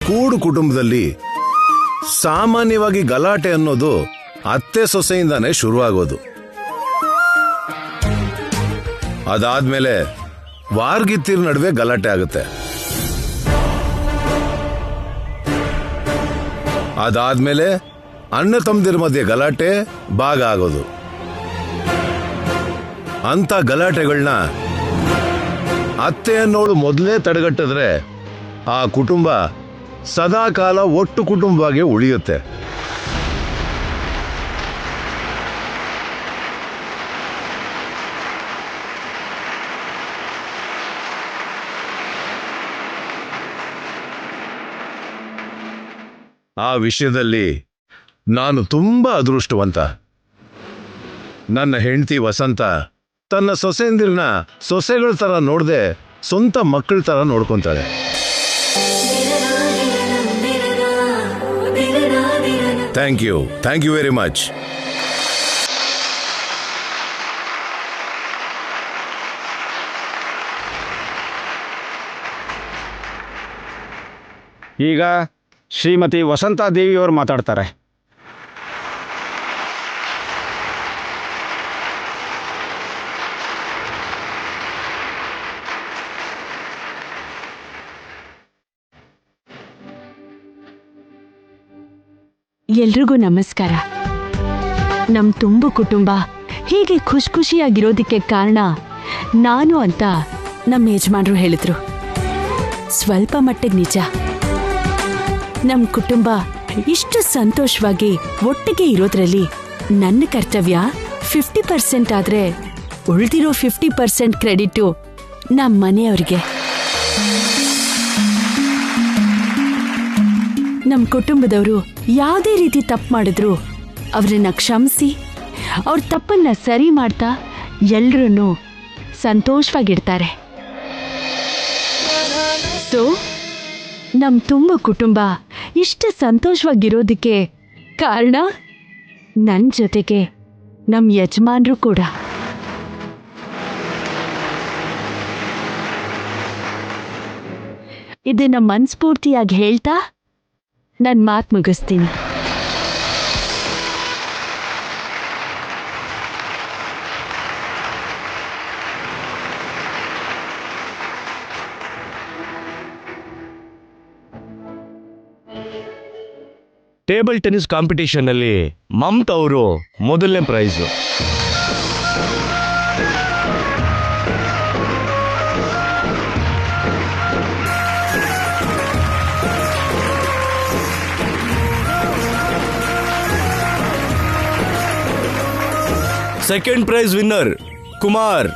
ಕೂಡು ಕುಟುಂಬದಲ್ಲಿ ಸಾಮಾನ್ಯವಾಗಿ ಗಲಾಟೆ ಅನ್ನೋದು ಅತ್ತೆ ಸೊಸೆಯಿಂದಾನೇ ಶುರುವಾಗೋದು. ಅದಾದ್ಮೇಲೆ ವಾರ್ಗಿತ್ತಿರ ನಡುವೆ ಗಲಾಟೆ ಆಗುತ್ತೆ. ಅದಾದ್ಮೇಲೆ ಅಣ್ಣ ತಮ್ಮದಿರ ಮಧ್ಯೆ ಗಲಾಟೆ ಭಾಗ ಆಗೋದು. ಅಂತ ಗಲಾಟೆಗಳನ್ನ ಅತ್ತೆ ಅನ್ನೋಳು ಮೊದಲೇ ತಡೆಗಟ್ಟಿದ್ರೆ ಆ ಕುಟುಂಬ ಸದಾಕಾಲ ಒಟ್ಟು ಕುಟುಂಬವಾಗಿ ಉಳಿಯುತ್ತೆ. ಆ ವಿಷಯದಲ್ಲಿ ನಾನು ತುಂಬಾ ಅದೃಷ್ಟವಂತ. ನನ್ನ ಹೆಂಡತಿ ವಸಂತ ತನ್ನ ಸೊಸೆಂದಿರನ್ನ ಸೊಸೆಗಳ ತರ ನೋಡದೆ ಸ್ವಂತ ಮಕ್ಕಳ ತರ ನೋಡ್ಕೊಂತಾಳೆ. Thank you very much. ಈಗ ಶ್ರೀಮತಿ ವಸಂತಾ ದೇವಿಯವರು ಮಾತಾಡ್ತಾರೆ. ಎಲ್ರಿಗೂ ನಮಸ್ಕಾರ. ನಮ್ ತುಂಬು ಕುಟುಂಬ ಹೀಗೆ ಖುಷಿಯಾಗಿರೋದಕ್ಕೆ ಕಾರಣ ನಾನು ಅಂತ ನಮ್ಮ ಯಜಮಾನ್ರು ಹೇಳಿದ್ರು. ಸ್ವಲ್ಪ ಮಟ್ಟಿಗೆ ನಿಜ. ನಮ್ ಕುಟುಂಬ ಇಷ್ಟು ಸಂತೋಷವಾಗಿ ಒಟ್ಟಿಗೆ ಇರೋದ್ರಲ್ಲಿ ನನ್ನ ಕರ್ತವ್ಯ 50% ಆದ್ರೆ ಉಳಿದಿರೋ 50% ಕ್ರೆಡಿಟು ನಮ್ಮ ಮನೆಯವ್ರಿಗೆ. ನಮ್ಮ ಕುಟುಂಬದವರು ಯಾವುದೇ ರೀತಿ ತಪ್ಪು ಮಾಡಿದ್ರು ಅವ್ರನ್ನ ಕ್ಷಮಿಸಿ ಅವ್ರ ತಪ್ಪನ್ನ ಸರಿ ಮಾಡ್ತಾ ಎಲ್ರೂ ಸಂತೋಷವಾಗಿರ್ತಾರೆ. ಸೊ ನಮ್ಮ ತುಂಬ ಕುಟುಂಬ ಇಷ್ಟು ಸಂತೋಷವಾಗಿರೋದಕ್ಕೆ ಕಾರಣ ನನ್ನ ಜೊತೆಗೆ ನಮ್ಮ ಯಜಮಾನ್ರು ಕೂಡ. ಇದನ್ನ ಮನಸ್ಫೂರ್ತಿಯಾಗಿ ಹೇಳ್ತಾ ನನ್ನ ಮಾತು ಮುಗಿಸ್ತೀನಿ. ಟೇಬಲ್ ಟೆನ್ನಿಸ್ ಕಾಂಪಿಟೇಷನ್ ಅಲ್ಲಿ ಮಮತಾ ಅವರು ಮೊದಲನೇ prize. Second prize winner Kumar.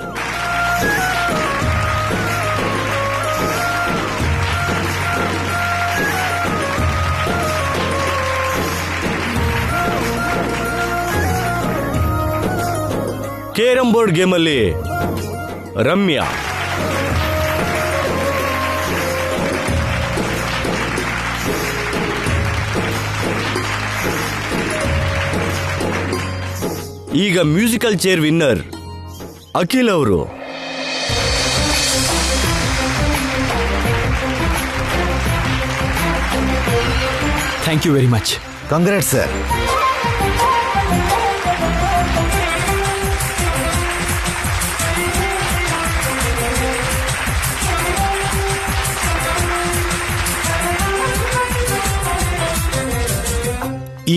Carrom board ಗೇಮಲ್ಲಿ ರಮ್ಯಾ. ಈಗ ಮ್ಯೂಸಿಕಲ್ ಚೇರ್ ವಿನ್ನರ್ ಅಖಿಲ್ ಅವರು. Thank you very much. Congrats sir.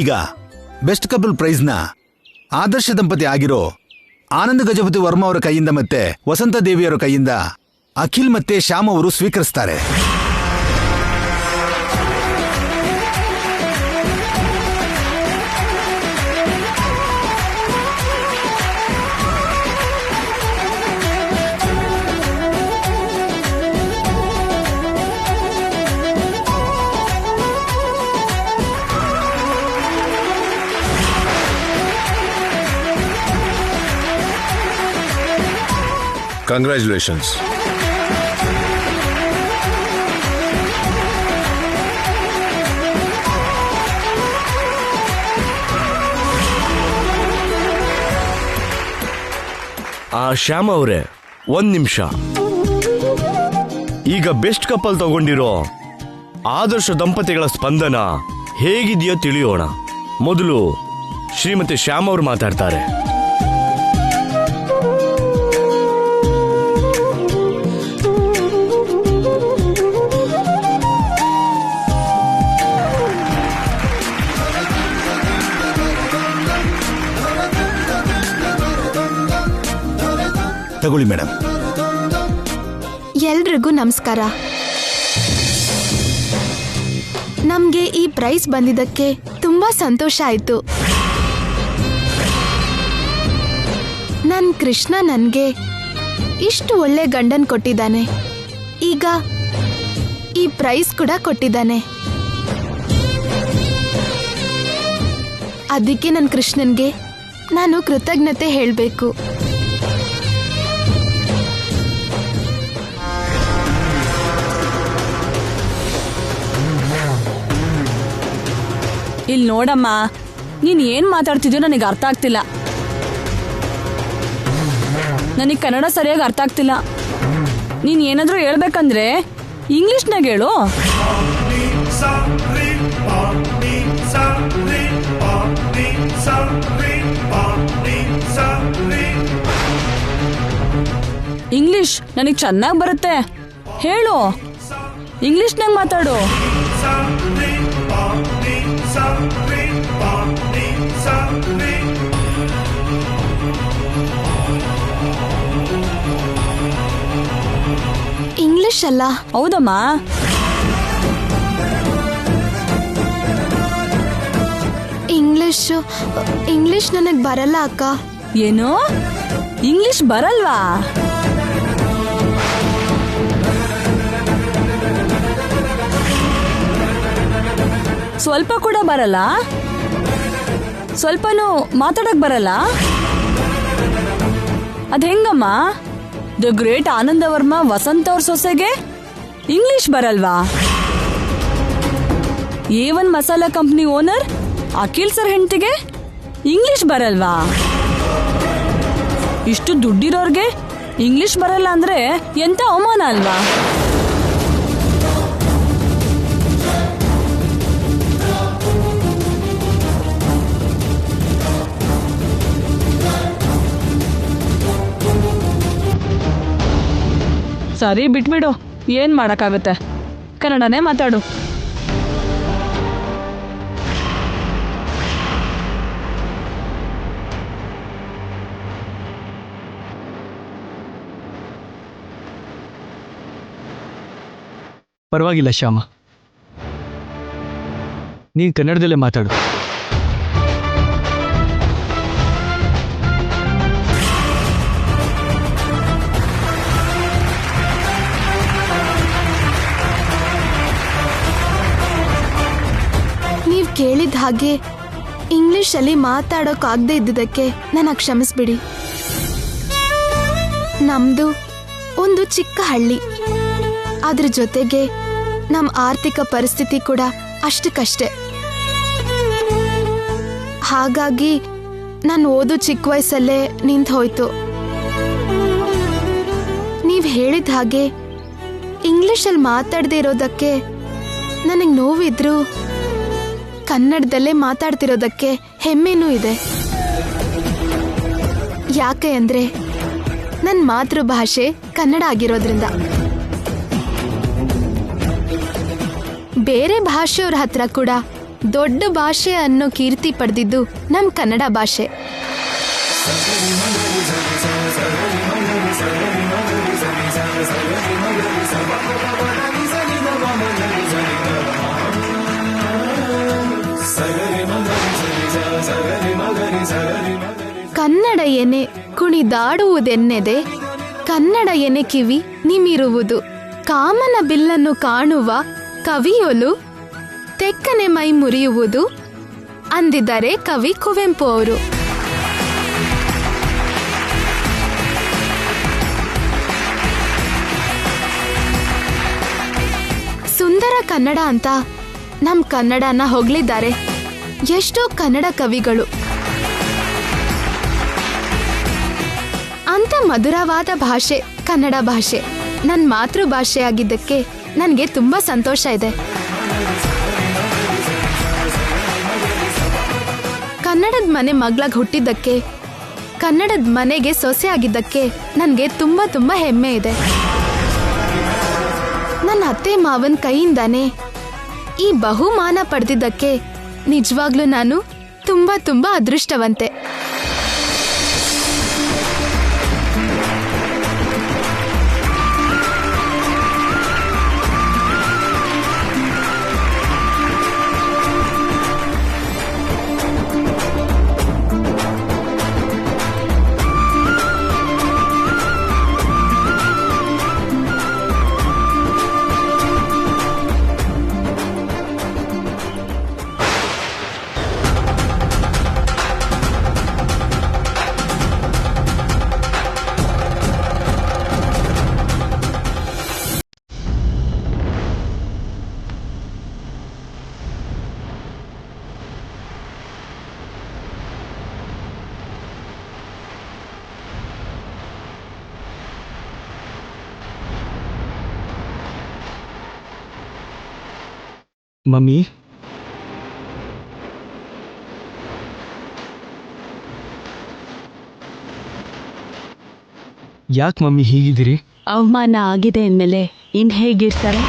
ಈಗ ಬೆಸ್ಟ್ ಕಪಲ್ ಪ್ರೈಸ್ನ ಆದರ್ಶ ದಂಪತಿ ಆಗಿರೋ ಆನಂದ್ ಗಜಪತಿ ವರ್ಮಾ ಅವರ ಕೈಯಿಂದ ಮತ್ತೆ ವಸಂತ ದೇವಿಯವರ ಕೈಯಿಂದ ಅಖಿಲ್ ಮತ್ತೆ ಶ್ಯಾಮ್ ಅವರು ಸ್ವೀಕರಿಸ್ತಾರೆ. Congratulations. ಶ್ಯಾಮ್ ಅವರೇ, 1 ನಿಮಿಷ. ಈಗ ಬೆಸ್ಟ್ ಕಪಲ್ ತಗೊಂಡಿರೋ ಆದರ್ಶ ದಂಪತಿಗಳ ಸ್ಪಂದನ ಹೇಗಿದೆಯೋ ತಿಳಿಯೋಣ. ಮೊದಲು ಶ್ರೀಮತಿ ಶ್ಯಾಮ್ ಅವರು ಮಾತಾಡ್ತಾರೆ. ತಗೊಳ್ಳಿ ಮೇಡಮ್. ಎಲ್ರಿಗೂ ನಮಸ್ಕಾರ. ನಮ್ಗೆ ಈ ಪ್ರೈಸ್ ಬಂದಿದ್ದಕ್ಕೆ ತುಂಬಾ ಸಂತೋಷ ಆಯ್ತು. ನನ್ ಕೃಷ್ಣ ನನ್ಗೆ ಇಷ್ಟು ಒಳ್ಳೆ ಗಂಡನ್ ಕೊಟ್ಟಿದ್ದಾನೆ, ಈಗ ಈ ಪ್ರೈಸ್ ಕೂಡ ಕೊಟ್ಟಿದ್ದಾನೆ. ಅದಕ್ಕೆ ನನ್ ಕೃಷ್ಣನ್ಗೆ ನಾನು ಕೃತಜ್ಞತೆ ಹೇಳ್ಬೇಕು. ಇಲ್ಲಿ ನೋಡಮ್ಮ, ನೀನ್ ಏನ್ ಮಾತಾಡ್ತಿದ್ಯೋ ನನಗೆ ಅರ್ಥ ಆಗ್ತಿಲ್ಲ. ನನಗೆ ಕನ್ನಡ ಸರಿಯಾಗಿ ಅರ್ಥ ಆಗ್ತಿಲ್ಲ. ನೀನ್ ಏನಾದ್ರೂ ಹೇಳ್ಬೇಕಂದ್ರೆ ಇಂಗ್ಲಿಷ್ನಾಗ ಹೇಳು. ಇಂಗ್ಲಿಷ್ ನನಗೆ ಚೆನ್ನಾಗಿ ಬರುತ್ತೆ, ಹೇಳು. ಇಂಗ್ಲಿಷ್ನಾಗ ಮಾತಾಡು. ಇಂಗ್ಲಿಷ್ ಅಲ್ಲ. ಹೌದಮ್ಮ. ಇಂಗ್ಲಿಷ್ ನನಗ್ ಬರಲ್ಲ ಅಕ್ಕ. ಏನು, ಇಂಗ್ಲಿಷ್ ಬರಲ್ವಾ? ಸ್ವಲ್ಪ ಕೂಡ ಬರಲ್ಲ? ಸ್ವಲ್ಪನೂ ಮಾತಾಡಕ್ ಬರಲ್ಲ? ಅದ್ ಹೆಂಗಮ್ಮ? ದ ಗ್ರೇಟ್ ಆನಂದ ವರ್ಮ ವಸಂತ್ ಅವ್ರ ಸೊಸೆಗೆ ಇಂಗ್ಲಿಷ್ ಬರಲ್ವಾ? A1 masala company owner Akhil sir ಹೆಂಡತಿಗೆ ಇಂಗ್ಲಿಷ್ ಬರಲ್ವಾ? ಇಷ್ಟು ದುಡ್ಡಿರೋರ್ಗೆ ಇಂಗ್ಲಿಷ್ ಬರಲ್ಲ ಅಂದ್ರೆ ಎಂತ ಅವಮಾನ ಅಲ್ವಾ? ಸರಿ ಬಿಟ್ಬಿಡು, ಏನ್ ಮಾಡಕ್ಕಾಗುತ್ತೆ, ಕನ್ನಡನೇ ಮಾತಾಡು. ಪರವಾಗಿಲ್ಲ ಶ್ಯಾಮ, ನೀನು ಕನ್ನಡದಲ್ಲೇ ಮಾತಾಡು. ನೀವ್ ಕೇಳಿದ ಹಾಗೆ ಇಂಗ್ಲಿಷಲ್ಲಿ ಮಾತಾಡೋಕಾಗದೇ ಇದ್ದಿದ್ದಕ್ಕೆ ನನ್ನ ಕ್ಷಮಿಸ್ಬಿಡಿ. ನಮ್ದು ಒಂದು ಚಿಕ್ಕ ಹಳ್ಳಿ, ಅದ್ರ ಜೊತೆಗೆ ನಮ್ಮ ಆರ್ಥಿಕ ಪರಿಸ್ಥಿತಿ ಕೂಡ ಅಷ್ಟಕ್ಕಷ್ಟೇ. ಹಾಗಾಗಿ ನಾನು ಓದು ಚಿಕ್ಕ ವಯಸ್ಸಲ್ಲೇ ನಿಂತು ಹೋಯ್ತು. ನೀವ್ ಹೇಳಿದ ಹಾಗೆ ಇಂಗ್ಲಿಷಲ್ಲಿ ಮಾತಾಡದೇ ಇರೋದಕ್ಕೆ ನನಗೆ ನೋವಿದ್ರು ಕನ್ನಡದಲ್ಲೇ ಮಾತಾಡ್ತಿರೋದಕ್ಕೆ ಹೆಮ್ಮೆನೂ ಇದೆ. ಯಾಕೆ ಅಂದ್ರೆ ನನ್ನ ಮಾತೃಭಾಷೆ ಕನ್ನಡ ಆಗಿರೋದ್ರಿಂದ. ಬೇರೆ ಭಾಷೆಯವ್ರ ಹತ್ರ ಕೂಡ ದೊಡ್ಡ ಭಾಷೆ ಅನ್ನೋ ಕೀರ್ತಿ ಪಡೆದಿದ್ದು ನಮ್ಮ ಕನ್ನಡ ಭಾಷೆ. ಕನ್ನಡ ಎನೆ ಕುಣಿದಾಡುವುದೆನ್ನೆದೆ, ಕನ್ನಡ ಎನೆ ಕಿವಿ ನಿಮಿರುವುದು, ಕಾಮನ ಬಿಲ್ಲನ್ನು ಕಾಣುವ ಕವಿಯೊಲು ತೆಕ್ಕನೆ ಮೈ ಮುರಿಯುವುದು ಅಂದಿದ್ದಾರೆ ಕವಿ ಕುವೆಂಪು ಅವರು. ಸುಂದರ ಕನ್ನಡ ಅಂತ ನಮ್ಮ ಕನ್ನಡನ ಹೊಗಳಿದ್ದಾರೆ ಎಷ್ಟೋ ಕನ್ನಡ ಕವಿಗಳು. ಅಂತ ಮಧುರವಾದ ಭಾಷೆ ಕನ್ನಡ ಭಾಷೆ ನನ್ನ ಮಾತೃಭಾಷೆ ಆಗಿದ್ದಕ್ಕೆ ನನಗೆ ತುಂಬಾ ಸಂತೋಷ ಇದೆ. ಕನ್ನಡದ ಮನೆ ಮಗಳಾಗಿ ಹುಟ್ಟಿದ್ದಕ್ಕೆ, ಕನ್ನಡದ ಮನೆಗೆ ಸೊಸೆ ಆಗಿದ್ದಕ್ಕೆ ನನಗೆ ತುಂಬಾ ತುಂಬಾ ಹೆಮ್ಮೆ ಇದೆ. ನನ್ನ ಅತ್ತೆ ಮಾವನ ಕೈಯಿಂದಾನೇ ಈ ಬಹುಮಾನ ಪಡೆದಿದ್ದಕ್ಕೆ ನಿಜವಾಗ್ಲೂ ನಾನು ತುಂಬಾ ತುಂಬಾ ಅದೃಷ್ಟವಂತೆ. ಮಮ್ಮಿ, ಯಾಕೆ ಮಮ್ಮಿ ಹೀಗಿದ್ದೀರಿ? ಅವಮಾನ ಆಗಿದೆ ಅಂದಮೇಲೆ ಇನ್ನು ಹೇಗಿರ್ತಾರೆ?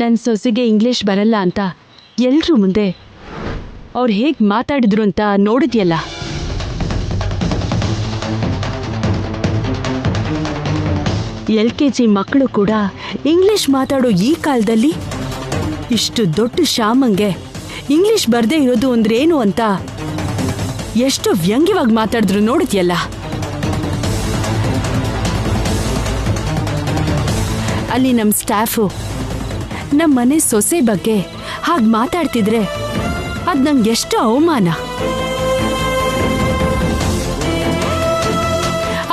ನನ್ನ ಸೊಸೆಗೆ ಇಂಗ್ಲೀಷ್ ಬರಲ್ಲ ಅಂತ ಎಲ್ಲರೂ ಮುಂದೆ ಅವ್ರು ಹೇಗೆ ಮಾತಾಡಿದ್ರು ಅಂತ ನೋಡಿದ್ಯಲ್ಲ. LKG ಮಕ್ಕಳು ಕೂಡ ಇಂಗ್ಲಿಷ್ ಮಾತಾಡೋ ಈ ಕಾಲದಲ್ಲಿ ಇಷ್ಟು ದೊಡ್ಡ ಶ್ಯಾಮಂಗೆ ಇಂಗ್ಲಿಷ್ ಬರದೇ ಇರೋದು ಅಂದ್ರೆ ಏನು ಅಂತ ಎಷ್ಟು ವ್ಯಂಗ್ಯವಾಗಿ ಮಾತಾಡಿದ್ರು ನೋಡಿದ್ಯಲ್ಲ. ಅಲ್ಲಿ ನಮ್ಮ ಸ್ಟಾಫು ನಮ್ಮ ಮನೆ ಸೊಸೆ ಬಗ್ಗೆ ಹಾಗೆ ಮಾತಾಡ್ತಿದ್ರೆ ಅದು ನಂಗೆ ಎಷ್ಟು ಅವಮಾನ,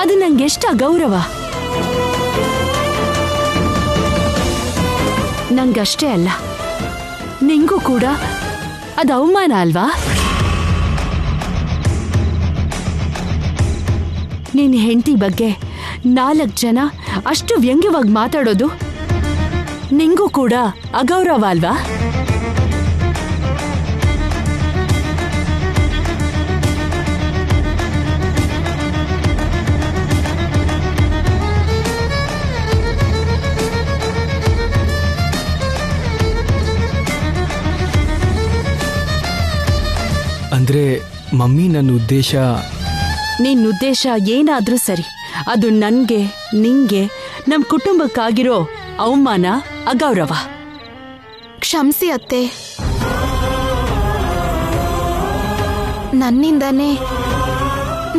ಅದು ನಂಗೆ ಎಷ್ಟು ಅಗೌರವ. ನಂಗಷ್ಟೇ ಅಲ್ಲ, ನಿಂಗೂ ಕೂಡ ಅದು ಅವಮಾನ ಅಲ್ವಾ? ನಿನ್ನ ಹೆಂಡತಿ ಬಗ್ಗೆ 4 ಜನ ಅಷ್ಟು ವ್ಯಂಗ್ಯವಾಗಿ ಮಾತಾಡೋದು ನಿಂಗೂ ಕೂಡ ಅಗೌರವ ಅಲ್ವಾ? ಅಂದ್ರೆ ಮಮ್ಮಿ, ನನ್ನ ಉದ್ದೇಶ ನಿನ್ನ ಉದ್ದೇಶ ಏನಾದ್ರೂ ಸರಿ, ಅದು ನನಗೆ, ನಿಂಗೆ, ನಮ್ಮ ಕುಟುಂಬಕ್ಕಾಗಿರೋ ಅವಮಾನ, ಅಗೌರವ. ಕ್ಷಮಿಸಿ ಅತ್ತೆ, ನನ್ನಿಂದಾನೇ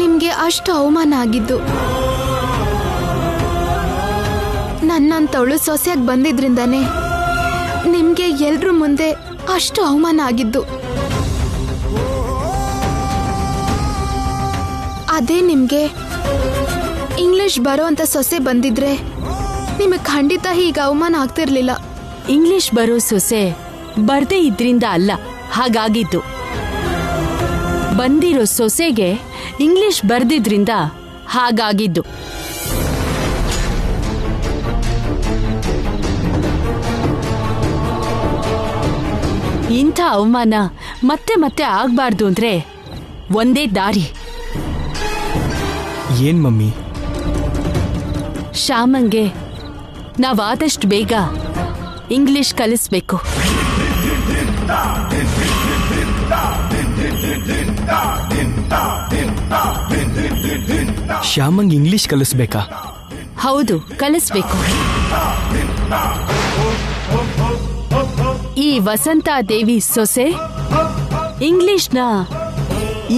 ನಿಮ್ಗೆ ಅಷ್ಟು ಅವಮಾನ ಆಗಿದ್ದು. ನನ್ನಂತವಳು ಸೊಸೆಯಾಗಿ ಬಂದಿದ್ರಿಂದಾನೇ ನಿಮ್ಗೆ ಎಲ್ರ ಮುಂದೆ ಅಷ್ಟು ಅವಮಾನ ಆಗಿದ್ದು. ಅದೇ ನಿಮ್ಗೆ ಇಂಗ್ಲಿಷ್ ಬರೋ ಅಂತ ಸೊಸೆ ಬಂದಿದ್ರೆ ನಿಮಗೆ ಖಂಡಿತ ಹೀಗೆ ಅವಮಾನ ಆಗ್ತಿರ್ಲಿಲ್ಲ. ಇಂಗ್ಲಿಷ್ ಬರೋ ಸೊಸೆ ಬರ್ದೇ ಇದ್ರಿಂದ ಅಲ್ಲ ಹಾಗಾಗಿದ್ದು, ಬಂದಿರೋ ಸೊಸೆಗೆ ಇಂಗ್ಲಿಷ್ ಬರ್ದಿದ್ರಿಂದ ಹಾಗಾಗಿದ್ದು. ಇಂಥ ಅವಮಾನ ಮತ್ತೆ ಮತ್ತೆ ಆಗ್ಬಾರ್ದು ಅಂದ್ರೆ ಒಂದೇ ದಾರಿ. ಏನ್ ಮಮ್ಮಿ? ಶ್ಯಾಮಂಗೆ ನಾವಾದಷ್ಟು ಬೇಗ ಇಂಗ್ಲಿಷ್ ಕಲಿಸ್ಬೇಕು. ಶ್ಯಾಮಂಗ್ ಇಂಗ್ಲಿಷ್ ಕಲಿಸ್ಬೇಕಾ? ಹೌದು, ಕಲಿಸ್ಬೇಕು. ಈ ವಸಂತಾದೇವಿ ಸೊಸೆ ಇಂಗ್ಲಿಷ್ನ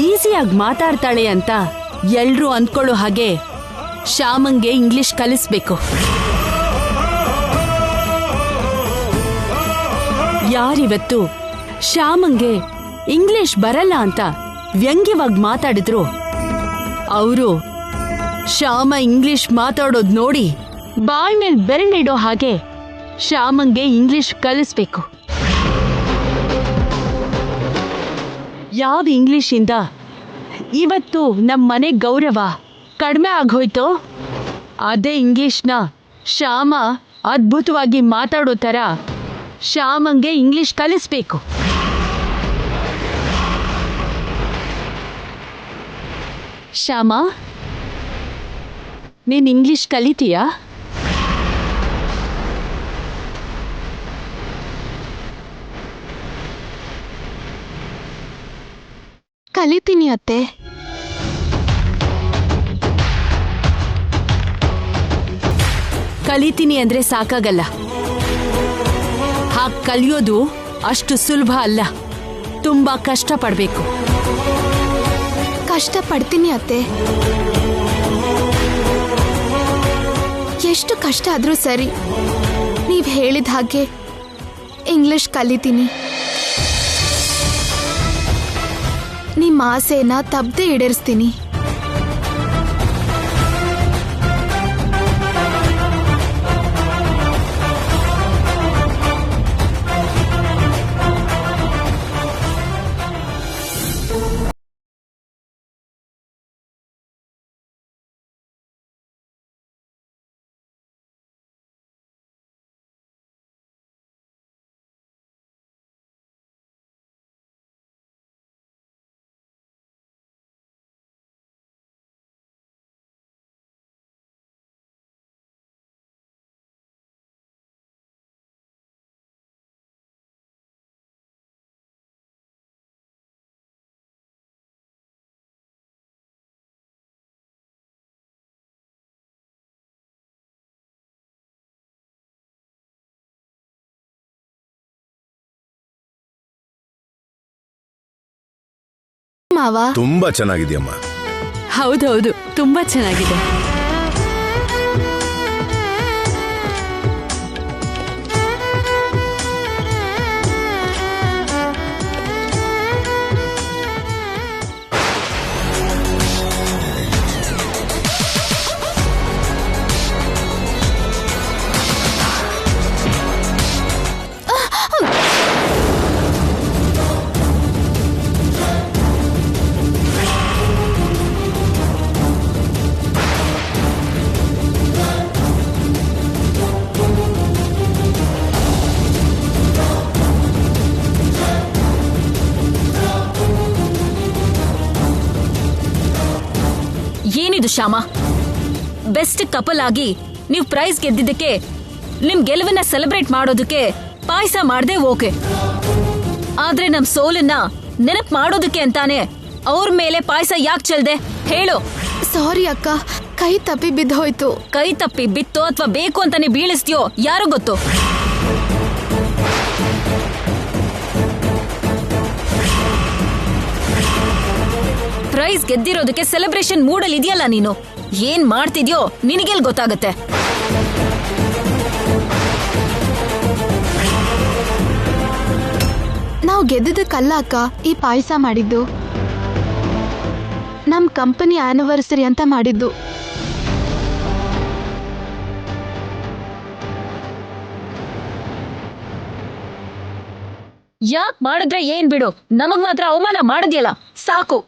ಈಸಿಯಾಗಿ ಮಾತಾಡ್ತಾಳೆ ಅಂತ ಎಲ್ರೂ ಅಂದ್ಕೊಳ್ಳೋ ಹಾಗೆ ಶ್ಯಾಮಂಗೆ ಇಂಗ್ಲಿಷ್ ಕಲಿಸ್ಬೇಕು. ಯಾರಿವತ್ತು ಶ್ಯಾಮಂಗೆ ಇಂಗ್ಲಿಷ್ ಬರಲ್ಲ ಅಂತ ವ್ಯಂಗ್ಯವಾಗಿ ಮಾತಾಡಿದ್ರು ಅವರು ಶ್ಯಾಮ ಇಂಗ್ಲಿಷ್ ಮಾತಾಡೋದು ನೋಡಿ ಬಾಯ್ ಮೇಲೆ ಬೆರಳಿಡೋ ಹಾಗೆ ಶ್ಯಾಮಂಗೆ ಇಂಗ್ಲಿಷ್ ಕಲಿಸ್ಬೇಕು. ಯಾವ ಇಂಗ್ಲಿಷಿಂದ ಇವತ್ತು ನಮ್ಮ ಮನೆ ಗೌರವ ಕಡಿಮೆ ಆಗೋಯ್ತೋ ಅದೇ ಇಂಗ್ಲಿಷ್ನ ಶ್ಯಾಮ ಅದ್ಭುತವಾಗಿ ಮಾತಾಡೋ ಥರ ಶ್ಯಾಮಂಗೆ ಇಂಗ್ಲಿಷ್ ಕಲಿಸ್ಬೇಕು. ಶ್ಯಾಮ, ನೀನು ಇಂಗ್ಲಿಷ್ ಕಲಿತೀಯಾ? ಕಲಿತೀನಿ ಅತ್ತೆ. ಕಲಿತೀನಿ ಅಂದ್ರೆ ಸಾಕಾಗಲ್ಲ. ಹಾಗೆ ಕಲಿಯೋದು ಅಷ್ಟು ಸುಲಭ ಅಲ್ಲ. ತುಂಬಾ ಕಷ್ಟಪಡಬೇಕು. ಕಷ್ಟಪಡ್ತೀನಿ ಅತ್ತೆ. ಎಷ್ಟು ಕಷ್ಟ ಆದ್ರೂ ಸರಿ, ನೀವ್ ಹೇಳಿದ ಹಾಗೆ ಇಂಗ್ಲಿಷ್ ಕಲಿತೀನಿ. ನಿಮ್ಮ ಆಸೆನ ತಪ್ಪದೆ ಈಡೇರಿಸ್ತೀನಿ. ಮಾವ, ತುಂಬಾ ಚೆನ್ನಾಗಿದೆಯಮ್ಮ. ಹೌದೌದು, ತುಂಬಾ ಚೆನ್ನಾಗಿದೆ. ಏನಿದು ಶ್ಯಾಮ? ಬೆಸ್ಟ್ ಕಪಲ್ ಆಗಿ ನೀವು ಪ್ರೈಸ್ ಗೆದ್ದಿದ್ದಕ್ಕೆ, ನಿಮ್ ಗೆಲುವನ್ನ ಸೆಲೆಬ್ರೇಟ್ ಮಾಡೋದಕ್ಕೆ ಪಾಯಸ ಮಾಡದೆ ಓಕೆ. ಆದ್ರೆ ನಮ್ ಸೋಲನ್ನ ನೆನಪು ಮಾಡೋದಕ್ಕೆ ಅಂತಾನೆ ಅವ್ರ ಮೇಲೆ ಪಾಯಸ ಯಾಕೆ ಚೆಲ್ದೆ ಹೇಳು? ಸಾರಿ ಅಕ್ಕ, ಕೈ ತಪ್ಪಿ ಬಿದ್ದೋಯ್ತು. ಕೈ ತಪ್ಪಿ ಬಿತ್ತೋ ಅಥವಾ ಬೇಕು ಅಂತಾನೆ ಬೀಳಿಸ್ತೀಯೋ ಯಾರು ಗೊತ್ತು. ಪ್ರೈಸ್ ಗೆದ್ದಿರೋದಕ್ಕೆ ಸೆಲೆಬ್ರೇಷನ್ ಮೂಡಲ್ಲಿ ಇದೆಯಲ್ಲ ನೀನು. ಏನ್ ಮಾಡ್ತಿದ್ಯೋ ನಿನಗೆಲ್ ಗೊತ್ತಾಗತ್ತೆ. ನಾವು ಗೆದ್ದಿದ್ದಕ್ಕಲ್ಲ ಅಕ್ಕ ಈ ಪಾಯಸ ಮಾಡಿದ್ದು, ನಮ್ ಕಂಪನಿ ಆನಿವರ್ಸರಿ ಅಂತ ಮಾಡಿದ್ದು. ಯಾಕ್ ಮಾಡಿದ್ರೆ ಏನ್ ಬಿಡು, ನಮಗ್ ಮಾತ್ರ ಅವಮಾನ ಮಾಡಿದ್ಯಲ್ಲ ಸಾಕು.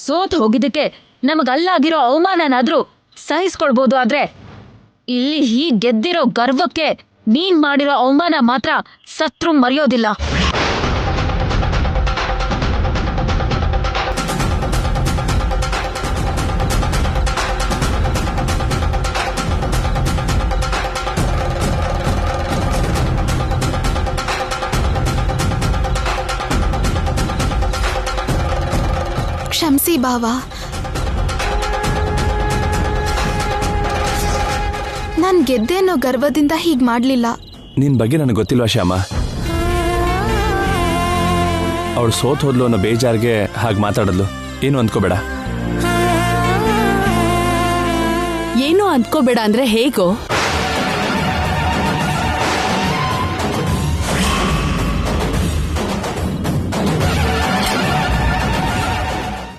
ಸೋತ್ ಹೋಗಿದ್ದಕ್ಕೆ ನಮಗಲ್ಲಾಗಿರೋ ಅವಮಾನನಾದ್ರೂ ಸಹಿಸ್ಕೊಳ್ಬೋದು. ಆದ್ರೆ ಇಲ್ಲಿ ಹೀಗ್ ಗೆದ್ದಿರೋ ಗರ್ವಕ್ಕೆ ನೀನ್ ಮಾಡಿರೋ ಅವಮಾನ ಮಾತ್ರ ಸತ್ರು ಮರೆಯೋದಿಲ್ಲ. ಕ್ಷಮಿಸಿ ಬಾವ, ನಾನ್ ಗೆದ್ದೆ ಅನ್ನೋ ಗರ್ವದಿಂದ ಹೀಗ್ ಮಾಡ್ಲಿಲ್ಲ. ನಿನ್ ಬಗ್ಗೆ ನನಗೆ ಗೊತ್ತಿಲ್ವಾ ಶ್ಯಾಮ? ಅವಳು ಸೋತ್ ಹೋದ್ಲು ಅನ್ನೋ ಬೇಜಾರ್ಗೆ ಹಾಗೆ ಮಾತಾಡದ್ಲು. ಏನು ಅಂದ್ಕೋಬೇಡ. ಏನು ಅಂದ್ಕೋಬೇಡ ಅಂದ್ರೆ ಹೇಗೋ?